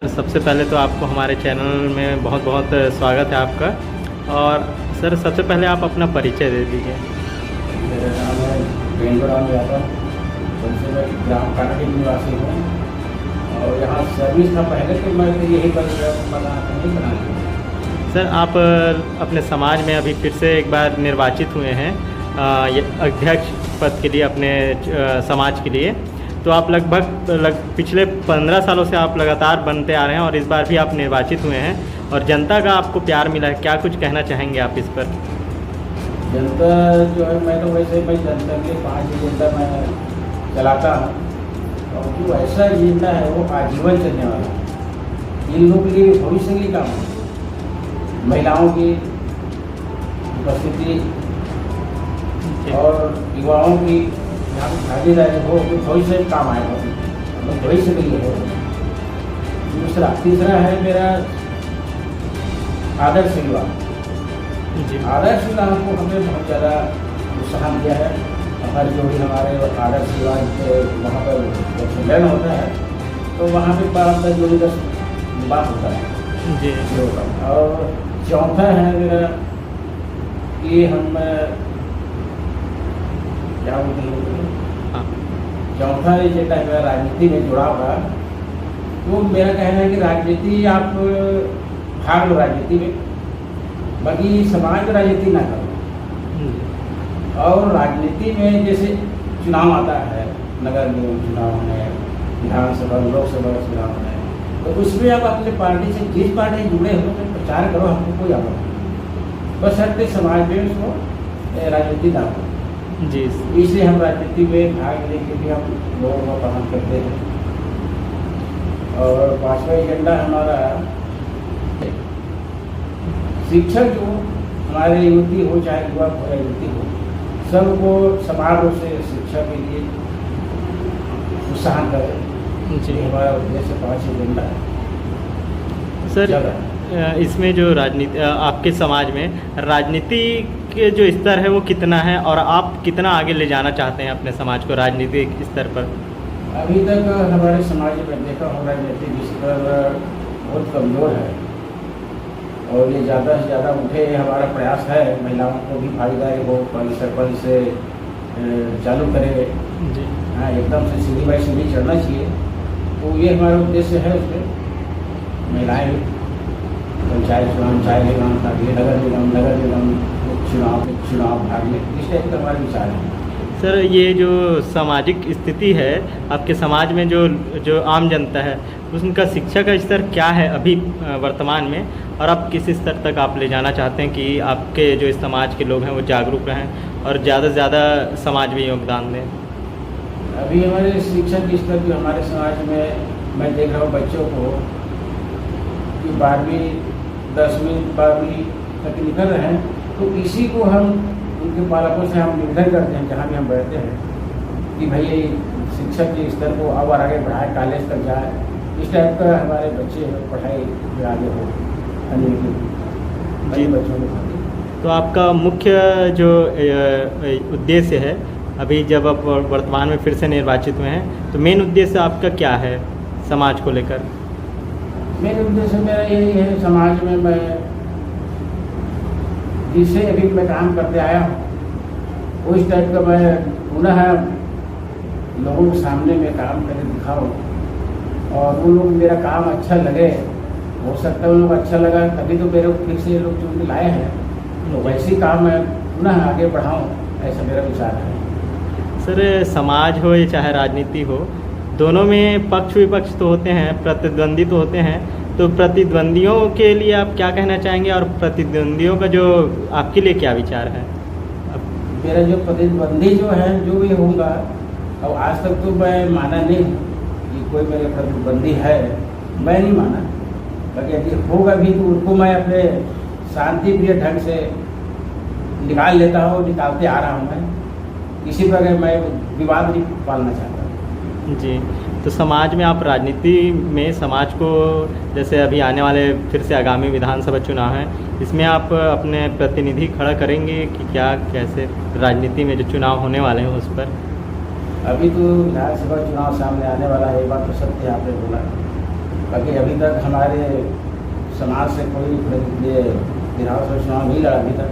सबसे पहले तो आपको हमारे चैनल में बहुत बहुत स्वागत है आपका। और सर सबसे पहले आप अपना परिचय दे दीजिए। मेरा नाम है वीरेंद्र राम यादव। वैसे मैं ग्राम कानाडी निवासी हूँ और यहाँ सर्विस था पहले, तो मैं तो यही बना सर आप अपने समाज में अभी फिर से एक बार निर्वाचित हुए हैं ये अध्यक्ष पद के लिए अपने समाज के लिए। तो आप लगभग पिछले 15 सालों से आप लगातार बनते आ रहे हैं और इस बार भी आप निर्वाचित हुए हैं और जनता का आपको प्यार मिला है। क्या कुछ कहना चाहेंगे आप इस पर? जनता जो है, मैं तो वैसे मैं जनता के 5 एजेंडा मैं चलाता हूँ और जो ऐसा एजेंडा है वो आजीवन चलने वाला है। इन लोगों के लिए भविष्य के लिए काम है। महिलाओं की उपस्थिति और युवाओं की यहाँ पर भागीदारी हो तो भविष्य में काम आएगा, तो भविष्य के लिए हो। तीसरा है मेरा आदर्श युवा। आदर्श युवा को हमने बहुत ज़्यादा प्रोत्साहन दिया है। हमारे जो भी हमारे आदर्श युवा के वहाँ पर सम्मेलन होता है तो वहाँ पे 12-10 बात होता है जी। और चौथा है मेरा कि हम क्या बोलते हैं, चौथा एजेंडा है मेरा राजनीति में जुड़ा हुआ। तो मेरा कहना है कि राजनीति आप भाग लो राजनीति में, बाकी समाज में राजनीति ना करो। और राजनीति में जैसे चुनाव आता है, नगर निगम चुनाव है, विधानसभा लोकसभा चुनाव है, तो उसमें आप अपने पार्टी से जिस पार्टी से जुड़े हो तो प्रचार करो, हमको कोई आपत्ति नहीं, बस हर समाज में उसको राजनीति ना हो जी। इसलिए हम राजनीति में भाग लेने के लिए हम लोगों को पसंद करते हैं। और 5वां एजेंडा हमारा शिक्षक जो हमारे युवती हो चाहे युवा हो या युवती हो, सबको समान रूप से शिक्षा के लिए प्रोत्साहन करें जी। हमारा उद्देश्य 5 एजेंडा है सर। इसमें जो राजनीति आपके समाज में राजनीति के जो स्तर है वो कितना है और आप कितना आगे ले जाना चाहते हैं अपने समाज को राजनीतिक स्तर पर? अभी तक हमारे समाज में देखा हो राजनीतिक स्तर बहुत कमज़ोर है और ये ज़्यादा से ज़्यादा उठे, हमारा प्रयास है महिलाओं को भी भागीदारी हो, सरपंच से चालू करे जी। हाँ, एकदम से सीढ़ी बाई सीढ़ी चढ़ना चाहिए। तो ये हमारा उद्देश्य है। उसमें महिलाएँ पंचायत चुनाव, चाहे निगम, नगर निगम चुनाव भाग में, इस टाइप का हमारे विचार है। सर ये जो सामाजिक स्थिति है आपके समाज में, जो आम जनता है उनका शिक्षा का स्तर क्या है अभी वर्तमान में, और आप किस स्तर तक आप ले जाना चाहते हैं कि आपके जो इस समाज के लोग हैं वो जागरूक रहें और ज़्यादा से ज़्यादा समाज में योगदान दें? अभी हमारे शिक्षा के स्तर भी हमारे समाज में मैं देख रहा हूँ बच्चों को कि 12वीं 10वीं 12वीं तक निकल रहे हैं, तो इसी को हम उनके पालकों से हम निवेदन करते हैं जहाँ भी हम बैठते हैं कि भाई शिक्षक के स्तर को और आगे बढ़ाए, कॉलेज तक जाए, इस टाइप का हमारे बच्चे पढ़ाई में आगे हो जी बच्चों में। तो आपका मुख्य जो उद्देश्य है अभी जब आप वर्तमान में फिर से निर्वाचित हुए हैं, तो मेन उद्देश्य आपका क्या है समाज को लेकर? मेन उद्देश्य मेरा यही है, समाज में मैं जिससे अभी मैं काम करते आया हूँ उस टाइप का मैं पुनः लोगों के सामने में काम करके दिखाऊँ और वो लोग मेरा काम अच्छा लगे। हो सकता है उन लोग अच्छा लगा तभी तो मेरे को फिर से लोग चुन के लाए हैं, तो वैसे ही काम मैं पुनः आगे बढ़ाऊँ, ऐसा मेरा विचार है। सर समाज हो या चाहे राजनीति हो, दोनों में पक्ष विपक्ष तो होते हैं, प्रतिद्वंदी तो होते हैं, तो प्रतिद्वंदियों के लिए आप क्या कहना चाहेंगे और प्रतिद्वंदियों का जो आपके लिए क्या विचार है? मेरा जो प्रतिद्वंदी जो है जो भी होगा, अब आज तक तो मैं माना नहीं कि कोई मेरे प्रतिद्वंदी है, मैं नहीं माना, बाकी यदि होगा भी तो उनको मैं अपने शांतिप्रिय ढंग से निकाल लेता हूँ, निकालते आ रहा हूँ। मैं किसी प्रकार मैं विवाद नहीं पालना चाहता जी। तो समाज में आप राजनीति में समाज को, जैसे अभी आने वाले फिर से आगामी विधानसभा चुनाव हैं, इसमें आप अपने प्रतिनिधि खड़ा करेंगे कि क्या, कैसे राजनीति में जो चुनाव होने वाले हैं उस पर? अभी तो विधानसभा चुनाव सामने आने वाला है, ये बात तो सत्य आपने बोला। बाकी अभी तक हमारे समाज से कोई विधानसभा चुनाव नहीं लड़ा अभी तक।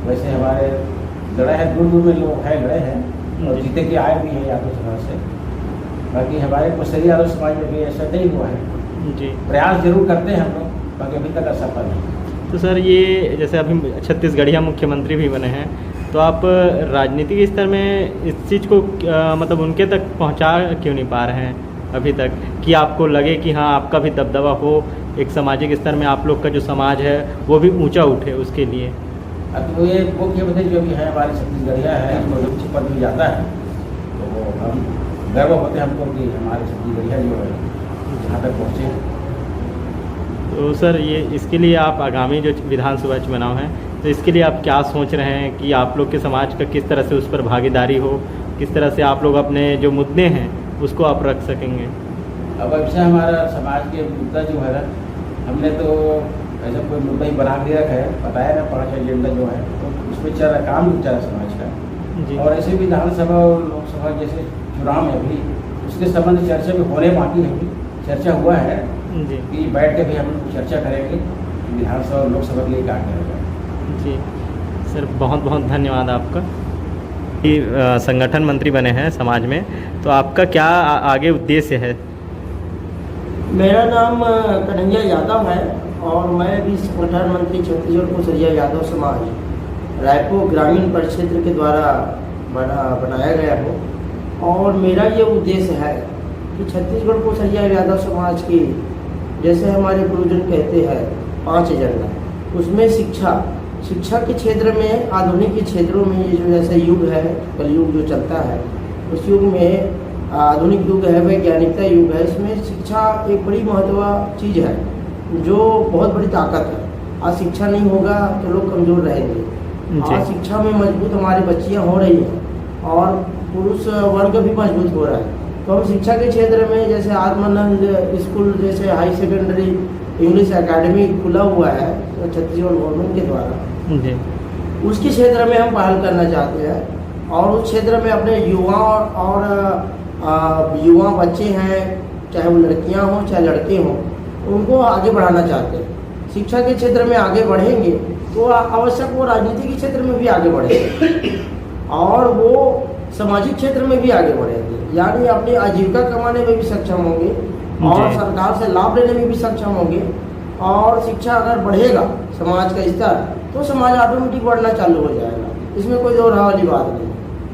वैसे हमारे लड़े हैं, दूर दूर में लोग हैं लड़े हैं और जीते के आए भी हैं यादव समाज से। बाकी हमारे कुशरी यादव समाज में भी ऐसा नहीं हुआ है जी। प्रयास जरूर करते हैं हम लोग, बाकी अभी तक असफल नहीं। तो सर ये जैसे अभी छत्तीसगढ़िया मुख्यमंत्री भी बने हैं, तो आप राजनीतिक स्तर में इस चीज़ को मतलब उनके तक पहुंचा क्यों नहीं पा रहे हैं अभी तक, कि आपको लगे कि हाँ आपका भी दबदबा हो, एक सामाजिक स्तर में आप लोग का जो समाज है वो भी ऊंचा उठे उसके लिए? अब तो ये मुख्यमंत्री जो भी है हमारे छत्तीसगढ़िया है, जो उच्च पद में जाता है तो वो हम गर्व होते हैं हमको कि हमारे छत्तीसगढ़िया जो है जहाँ तक पहुँचे। तो सर ये इसके लिए आप आगामी जो विधानसभा चुनाव हैं, तो इसके लिए आप क्या सोच रहे हैं कि आप लोग के समाज का किस तरह से उस पर भागीदारी हो, किस तरह से आप लोग अपने जो मुद्दे हैं उसको आप रख सकेंगे? अब ऐसे हमारा समाज के मुद्दा जो है ना, हमने तो ऐसा कोई मुद्दा ही बना के रखा है, बताया ना 5 एजेंडा जो है, तो उसमें चल रहा काम चल रहा समाज का जी। और ऐसे विधानसभा और लोकसभा जैसे चुनाव में भी उसके संबंध चर्चा में होने बाकी है, भी चर्चा हुआ है जी कि बैठ के भी हम लोग चर्चा करेंगे विधानसभा और लोकसभा के लिए क्या करेगा। जी सर, बहुत बहुत धन्यवाद आपका कि संगठन मंत्री बने हैं समाज में, तो आपका क्या आगे उद्देश्य है? मेरा नाम कन्हैया यादव है और मैं भी संगठन मंत्री छत्तीसगढ़ कुशरिया यादव समाज रायपुर ग्रामीण परिक्षेत्र के द्वारा बनाया गया हूँ। और मेरा ये उद्देश्य है कि छत्तीसगढ़ कुशरिया यादव समाज की, जैसे हमारे गुरुजन कहते हैं 5 एजेंडा, उसमें शिक्षा के क्षेत्र में, आधुनिक के क्षेत्रों में, ये जो जैसे युग है, कलयुग जो चलता है, उस युग में आधुनिक युग है, वैज्ञानिकता युग है, इसमें शिक्षा एक बड़ी महत्वपूर्ण चीज़ है जो बहुत बड़ी ताकत है। आज शिक्षा नहीं होगा तो लोग कमज़ोर रहेंगे। आज शिक्षा में मजबूत हमारी बच्चियाँ हो रही हैं और पुरुष वर्ग भी मजबूत हो रहा है। तो हम शिक्षा के क्षेत्र में जैसे आत्मानंद स्कूल जैसे हाई सेकेंडरी इंग्लिश एकेडमी खुला हुआ है तो छत्तीसगढ़ गवर्नमेंट के द्वारा जी, उसके क्षेत्र में हम पहल करना चाहते हैं और उस क्षेत्र में अपने युवा बच्चे हैं, चाहे वो लड़कियां हों चाहे लड़के हों, उनको आगे बढ़ाना चाहते हैं। शिक्षा के क्षेत्र में आगे बढ़ेंगे तो आवश्यक वो राजनीति के क्षेत्र में भी आगे बढ़ेंगे और वो सामाजिक क्षेत्र में भी आगे बढ़ेंगे, यानी अपनी आजीविका कमाने में भी सक्षम होंगे और सरकार से लाभ लेने में भी सक्षम होंगे। और शिक्षा अगर बढ़ेगा समाज का स्तर तो समाज ऑटोमेटिक बढ़ना चालू हो जाएगा, इसमें कोई दो राह वाली बात नहीं।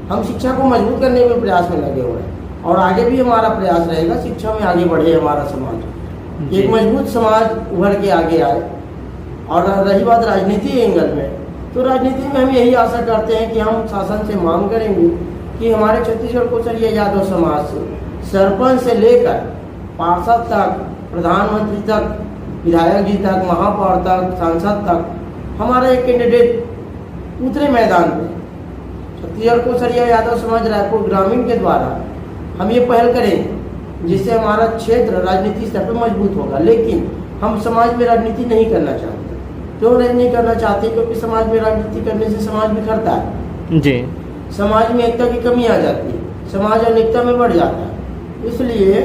हम शिक्षा को मजबूत करने में प्रयास में लगे हुए हैं और आगे भी हमारा प्रयास रहेगा शिक्षा में आगे बढ़े हमारा समाज, एक मजबूत समाज उभर के आगे आए। और रही बात राजनीति एंगल में, तो राजनीति में हम यही आशा करते हैं कि हम शासन से मांग करेंगे कि हमारे छत्तीसगढ़ कुशरिया यादव समाज से सरपंच से लेकर पार्षद तक, प्रधानमंत्री तक, विधायक जी तक, महापौर तक, सांसद तक हमारा एक कैंडिडेट उतरे मैदान में। छत्तीसगढ़ कुशरिया यादव समाज रायपुर ग्रामीण के द्वारा हम ये पहल करेंगे जिससे हमारा क्षेत्र राजनीति स्तर पर मजबूत होगा। लेकिन हम समाज में राजनीति नहीं करना चाहते। क्यों नहीं करना चाहते? क्योंकि समाज में राजनीति करने से समाज बिखरता है जी, समाज में एकता की कमी आ जाती है, समाज अनेकता में बढ़ जाता है। इसलिए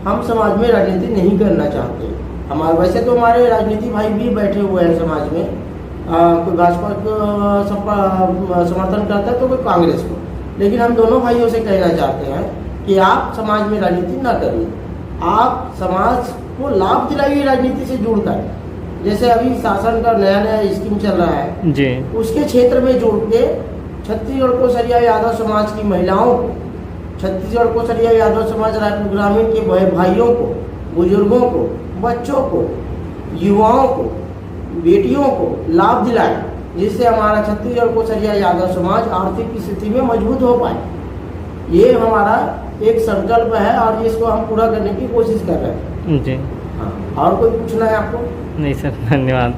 हम समाज में राजनीति नहीं करना चाहते। हमारे वैसे तो हमारे राजनीति भाई भी बैठे हुए हैं समाज में, कोई भाजपा को समर्थन करता है तो कोई कांग्रेस को, लेकिन हम दोनों भाइयों से कहना चाहते हैं कि आप समाज में राजनीति ना करिए, आप समाज को लाभ दिलाइए राजनीति से जुड़कर। जैसे अभी शासन का नया स्कीम चल रहा है जी, उसके क्षेत्र में जुड़ के छत्तीसगढ़ कुशरिया यादव समाज की महिलाओं को, छत्तीसगढ़ कुशरिया यादव समाज रायपुर ग्रामीण के भाइयों को, बुजुर्गों को, बच्चों को, युवाओं को, बेटियों को लाभ दिलाए, जिससे हमारा छत्तीसगढ़ कुशरिया यादव समाज आर्थिक स्थिति में मजबूत हो पाए। ये हमारा एक संकल्प है और इसको हम पूरा करने की कोशिश कर रहे हैं जी। हाँ, और कोई पूछना है आपको? नहीं सर, धन्यवाद।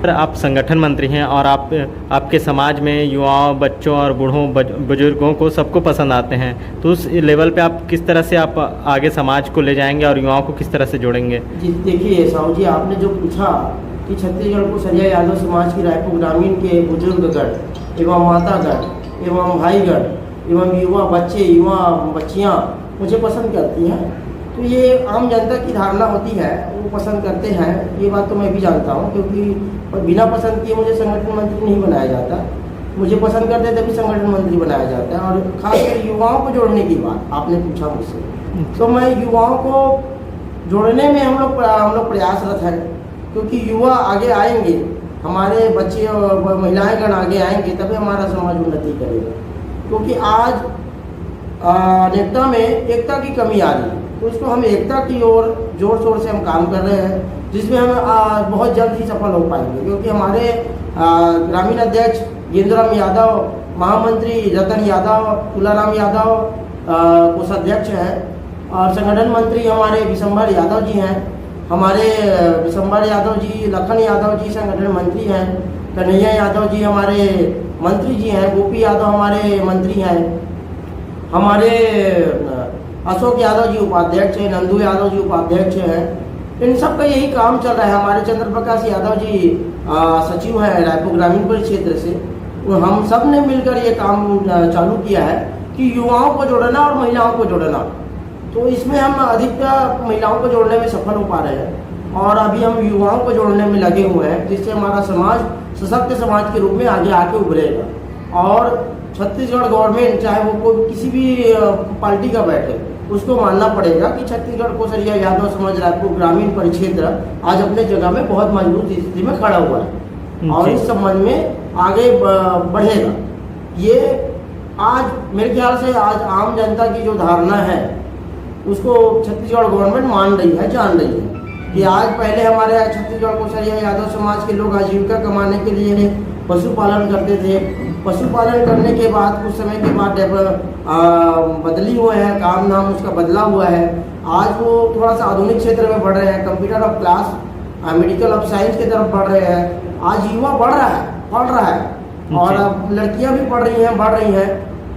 सर, आप संगठन मंत्री हैं और आपके समाज में युवाओं, बच्चों और बूढ़ों, बुजुर्गों को सबको पसंद आते हैं, तो उस लेवल पे आप किस तरह से आप आगे समाज को ले जाएंगे और युवाओं को किस तरह से जोड़ेंगे? जी देखिए साहू जी, आपने जो पूछा कि छत्तीसगढ़ कुशरिया यादव समाज की रायपुर ग्रामीण के बुजुर्गगण एवं मातागण एवं भाईगण एवं युवा बच्चे, युवा बच्चियाँ मुझे पसंद करती हैं, तो ये आम जनता की धारणा होती है, वो पसंद करते हैं, ये बात तो मैं भी जानता हूँ, क्योंकि बिना पसंद किए मुझे संगठन मंत्री नहीं बनाया जाता। मुझे पसंद करते तभी संगठन मंत्री बनाया जाता है। और खासकर युवाओं को जोड़ने की बात आपने पूछा मुझसे, तो मैं युवाओं को जोड़ने में हम लोग प्रयासरत हैं, क्योंकि युवा आगे आएंगे, हमारे बच्चे और महिलाएं गण आगे आएंगे, तभी हमारा समाज उन्नति करेगा। क्योंकि आज नेता में एकता की कमी आ रही है, तो उसको हम एकता की ओर जोर शोर से हम काम कर रहे हैं, जिसमें हम बहुत जल्द ही सफल हो पाएंगे। क्योंकि हमारे ग्रामीण अध्यक्ष गेंद्राम यादव, महामंत्री रतन यादव, तुलाराम यादव कोषाध्यक्ष हैं, और संगठन मंत्री हमारे विशंबर यादव जी हैं, हमारे विशंबर यादव जी, लखन यादव जी संगठन मंत्री हैं, कन्हैया यादव जी हमारे मंत्री जी हैं, गोपी यादव हमारे मंत्री हैं, हमारे अशोक यादव जी उपाध्यक्ष हैं, नंदू यादव जी उपाध्यक्ष हैं। इन सब का यही काम चल रहा है। हमारे चंद्र प्रकाश यादव जी सचिव हैं रायपुर ग्रामीण परिक्षेत्र से। हम सब ने मिलकर ये काम चालू किया है कि युवाओं को जोड़ना और महिलाओं को जोड़ना। तो इसमें हम अधिकतर महिलाओं को जोड़ने में सफल हो पा रहे हैं, और अभी हम युवाओं को जोड़ने में लगे हुए हैं, जिससे हमारा समाज सशक्त समाज के रूप में आगे आके उभरेगा। और छत्तीसगढ़ गवर्नमेंट, चाहे वो कोई किसी भी पार्टी का बैठे, उसको मानना पड़ेगा कि छत्तीसगढ़ कोसरिया यादव समाज रायपुर ग्रामीण परिक्षेत्र आज अपने जगह में बहुत मजबूत स्थिति में खड़ा हुआ है और इस संबंध में आगे बढ़ेगा। ये आज मेरे ख्याल से आज आम जनता की जो धारणा है उसको छत्तीसगढ़ गवर्नमेंट मान रही है, जान रही है कि आज पहले हमारे छत्तीसगढ़ कोसरिया यादव समाज के लोग आजीविका कमाने के लिए पशुपालन करते थे। पशुपालन करने के बाद कुछ समय के बाद बदली हुए हैं, काम नाम उसका बदला हुआ है। आज वो थोड़ा सा आधुनिक क्षेत्र में बढ़ रहे हैं, computer of class, medical of science की तरफ बढ़ रहे हैं। आज युवा बढ़ रहा है और अब लड़कियां भी पढ़ रही हैं, बढ़ रही हैं।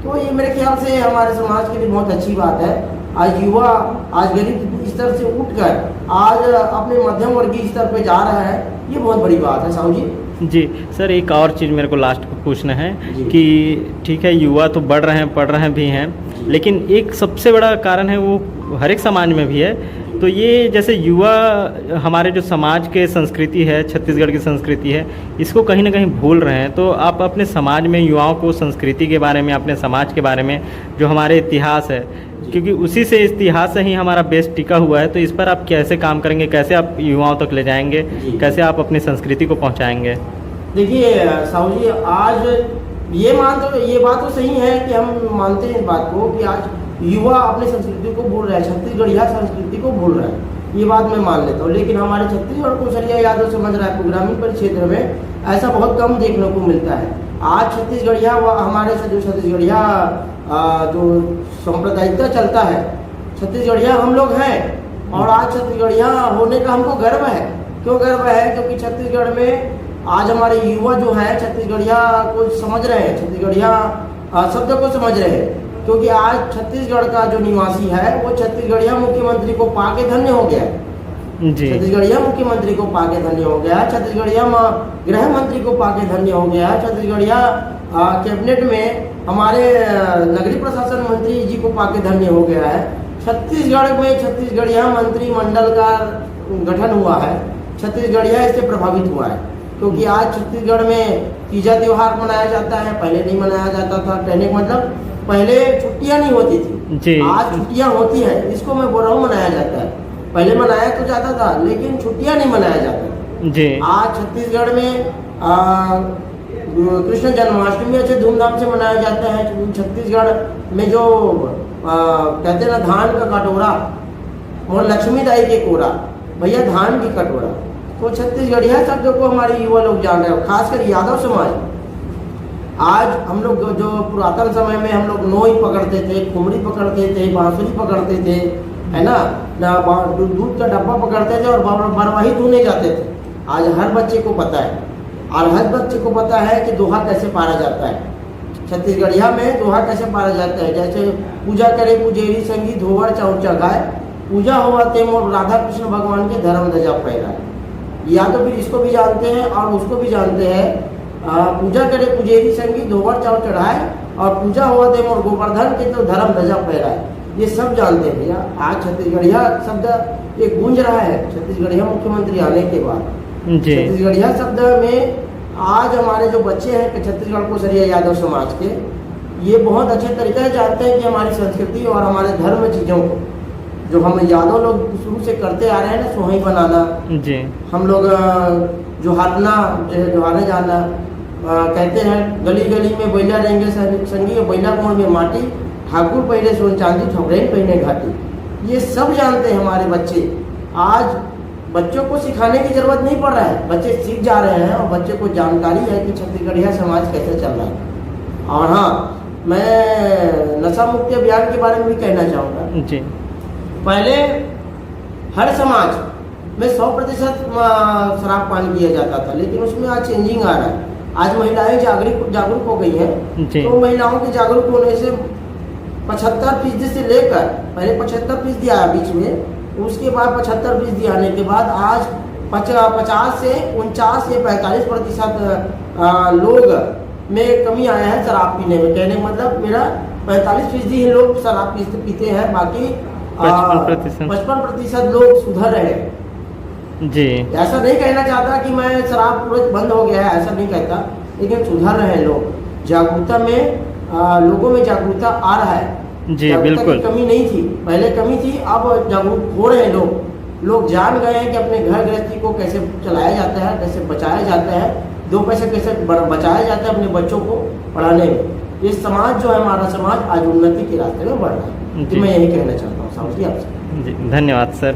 तो ये मेरे ख्याल से हमारे समाज के लिए बहुत अच्छी बात है। आज युवा आज गरीब स्तर से उठकर आज अपने मध्यम वर्गीय स्तर पे जा रहा है, ये बहुत बड़ी बात है। साहू जी जी सर, एक और चीज़ मेरे को लास्ट को पूछना है कि ठीक है युवा तो बढ़ रहे हैं, पढ़ रहे भी हैं, लेकिन एक सबसे बड़ा कारण है वो हर एक समाज में भी है। तो ये जैसे युवा हमारे जो समाज के संस्कृति है, छत्तीसगढ़ की संस्कृति है, इसको कहीं ना कहीं भूल रहे हैं। तो आप अपने समाज में युवाओं को संस्कृति के बारे में, अपने समाज के बारे में, जो हमारे इतिहास है, क्योंकि उसी से इतिहास से ही हमारा बेस टिका हुआ है, तो इस पर आप कैसे काम करेंगे, कैसे आप युवाओं तक ले जाएंगे, कैसे आप अपनी संस्कृति को पहुंचाएंगे? देखिए साहू जी, आज ये बात तो सही है कि हम मानते हैं इस बात को कि आज युवा अपनी संस्कृति को भूल रहा है, छत्तीसगढ़िया संस्कृति को भूल रहा है, ये बात मैं मान लेता हूँ। लेकिन हमारे छत्तीसगढ़ कोसरिया यादव समाज रायपुर ग्रामीण परिक्षेत्र में ऐसा बहुत कम देखने को मिलता है। आज छत्तीसगढ़िया हमारे जो छत्तीसगढ़िया जो सांप्रदायिकता चलता है, छत्तीसगढ़िया हम लोग हैं, और आज छत्तीसगढ़िया होने का हमको गर्व है। क्यों गर्व है? क्योंकि छत्तीसगढ़ में आज हमारे युवा जो है छत्तीसगढ़िया को समझ रहे हैं, छत्तीसगढ़िया शब्द को समझ रहे हैं। क्योंकि आज छत्तीसगढ़ का जो निवासी है वो छत्तीसगढ़िया मुख्यमंत्री को पाके धन्य हो गया, छत्तीसगढ़िया मुख्यमंत्री को पाके धन्य हो गया, छत्तीसगढ़िया गृह मंत्री को पाके धन्य हो गया, छत्तीसगढ़िया कैबिनेट में हमारे नगरीय प्रशासन मंत्री जी को पाके धन्य हो गया है। छत्तीसगढ़ में छत्तीसगढ़िया मंत्रिमंडल का गठन हुआ है, छत्तीसगढ़िया इससे प्रभावित हुआ है। क्योंकि आज छत्तीसगढ़ में तीजा त्योहार मनाया जाता है, पहले नहीं मनाया जाता था। कहने का मतलब पहले छुट्टियां नहीं होती थी, आज छुट्टियां होती है, इसको मैं बोल रहा हूँ मनाया जाता है। पहले मनाया तो जाता था लेकिन छुट्टियां नहीं मनाया जाता जी। आज छत्तीसगढ़ में कृष्ण जन्माष्टमी अच्छे धूमधाम से मनाया जाता है। छत्तीसगढ़ में जो कहते हैं ना धान का कटोरा और लक्ष्मी दाई के कोरा, भैया धान की कटोरा, तो छत्तीसगढ़िया शब्द को हमारे युवा लोग जान रहे हैं, खासकर यादव समाज। आज हम लोग जो पुरातन समय में हम लोग नोई पकड़ते थे, खुमरी पकड़ते थे, बांसुरी पकड़ते थे, है ना, दूध का डब्बा पकड़ते थे और बरवाही धोने जाते थे। आज हर बच्चे को पता है, और हर बच्चे को पता है कि दोहा कैसे पारा जाता है। छत्तीसगढ़िया में दोहा कैसे पारा जाता है, जैसे पूजा करे पुजेरी संगी धोवर चौचा गाय, पूजा हुआ ते मोर राधा कृष्ण भगवान के धर्म ध्वजा फहराए। या तो फिर इसको भी जानते हैं और उसको भी जानते हैं, पूजा करे पुजेरी संगी धोवर चाव चढ़ाए और पूजा हुआ दे मोर गोवर्धन के तो धर्म ध्वजा फहराए। ये सब जानते हैं भैया। आज छत्तीसगढ़िया शब्द एक गूंज रहा है छत्तीसगढ़िया मुख्यमंत्री आने के बाद। जी छत्तीसगढ़िया शब्द में आज हमारे जो बच्चे हैं कि छत्तीसगढ़ को सरिया यादव समाज के, ये बहुत अच्छे तरीके से जानते हैं कि हमारी संस्कृति और हमारे धर्म चीज़ों को जो हम यादव लोग शुरू से करते आ रहे हैं ना, सोहई बनाना, जी हम लोग जोहारना जोहारने जाना, कहते हैं गली गली में बैला रहेंगे संगी, बैला मोड़ में माटी, ठाकुर पहने सोन चांदी, ठकुरैन पहने घाटी। ये सब जानते हैं हमारे बच्चे। आज बच्चों को सिखाने की जरूरत नहीं पड़ रहा है, बच्चे सीख जा रहे हैं और बच्चे को जानकारी है कि छत्तीसगढ़िया समाज कैसे चल रहा है। और हाँ, मैं नशा मुक्ति अभियान के बारे में भी कहना चाहूँगा। जी पहले हर समाज में 100% शराब पान किया जाता था, लेकिन उसमें आज चेंजिंग आ रहा है। आज महिलाएं जागरूक हो गई हैं, जी तो महिलाओं के जागरूक होने से 75% से लेकर पहले 75% आया बीच में, उसके बाद 75% आने के बाद आज 50 से 49 या 45% लोग में कमी आया है शराब पीने में। कहने का मतलब मेरा 45% ही लोग शराब पीते हैं, बाकी 55% लोग सुधर रहे हैं। जी ऐसा नहीं कहना चाहता कि मैं शराब पूरा बंद हो गया है, ऐसा नहीं कहता, लेकिन सुधर रहे हैं लोग। जागरूकता में लोगों में जागरूकता आ रहा है। जी बिल्कुल, कमी नहीं थी, पहले कमी थी, अब जागरूक हो रहे हैं लोग जान गए हैं कि अपने घर गृहस्थी को कैसे चलाया जाता है, कैसे बचाया जाता है, 2 पैसे कैसे बचाया जाता है अपने बच्चों को पढ़ाने में। ये समाज जो है हमारा समाज आज उन्नति के रास्ते में बढ़ रहा है। तो मैं यही कहना चाहता हूँ साहब जी आपसे। जी धन्यवाद सर।